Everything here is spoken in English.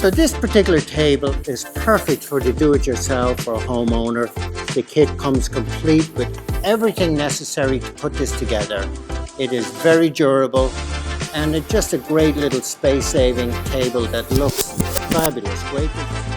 So this particular table is perfect for the do-it-yourself or homeowner. The kit comes complete with everything necessary to put this together. It is very durable and it's just a great little space-saving table that looks fabulous. Great.